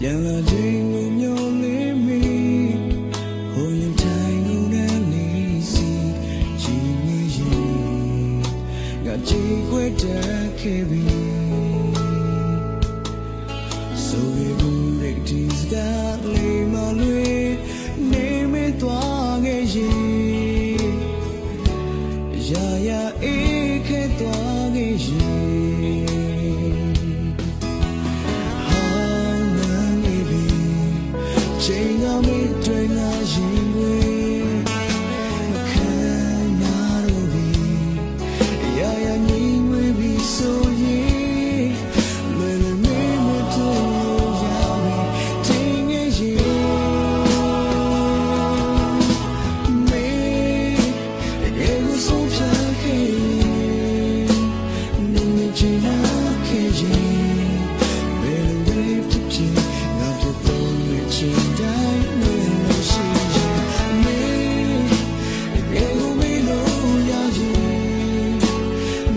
ပြန်လာခြင်းကိုမျှော်လင့်မိဟိုရင်တိုင်းကိုနဲ့နေစီကြီးနေရင်ငါကြည့်ခွက်တက်ခဲ့ပြီဆိုရဘူးတဲ့ဒီစကားလေးမလွေနေမသွားခဲ့ရင်ရာရာအေးခဲသွားခဲ့ရင်ချိန်ကမင်းတွေငါရင်တွေမခံနိုင်တော့ဘူးရာရာမြင်ဝေးပြီးဆိုရင်လွယ်လွယ်မင်းမတို့ရမယ်တင်းငယ်ရင်မင်းရေကိုဆုံးဖြတ်ခဲ့နေနေချင်တာခဲ့ရင်ဘယ်လိုလဲဖြစ်ဖြစ်ငါတို့တော့ချင်တိုင်းမလို့ရှိရင်မင်းရေကိုမလို့ရရင်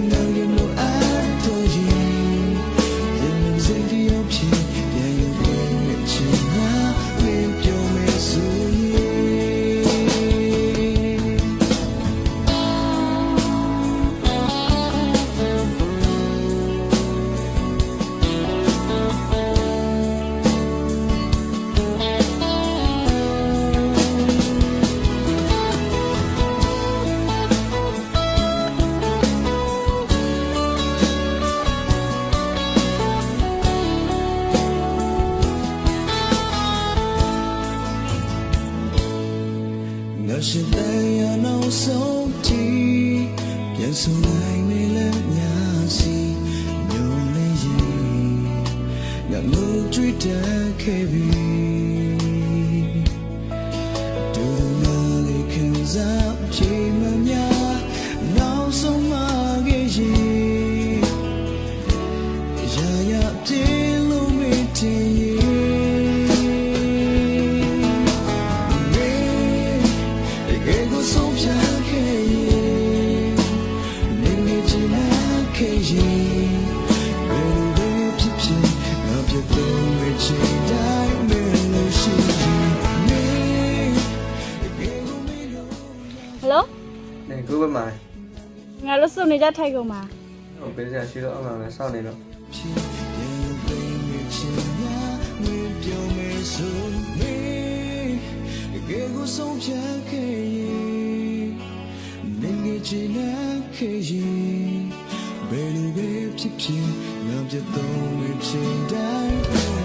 နောင်ရမအားတော့ရင်ဒီလိုစိတ်ရောဖြစ်ပြန်ရုံနဲ့ချင်တာမင်းပြောမယ်ဆိုငါရှိတဲ့ရနောက်ဆုံးတီပြန်ဆုံနိုင်မလဲများစီမျိုးလေးရင်ငါလို့တွေ့တဲ့ခဲ့ပြီဒူနာလေးခံစားချိန်မများနောက်ဆုံးမှခဲ့ရင်ရာရာပြေလို့မတင်ရင်ဆုံးဖြတ်ခဲ့ရင်နေနေချင်တာခဲ့ရင်ဘယ်လိုဖြစ်ဖြစ်ငါပြတ်တော့မချင်တိုင်းမလို့ရှိရင်နေဟယ်လို နေကိုပဲမှာ ငါလို့စုနေကြထိုက်ကုန်မှာ ဟိုပေးစရာရှိတော့အမှန်ပဲစောင့်နေတော့ ကိုဆုံးဖြတ်ခဲ့ရင်နေနေချင်တာခဲ့ရင်ဘယ်လိုပဲဖြစ်ဖြစ်ငါပြတ်တော့မချင်တိုင်း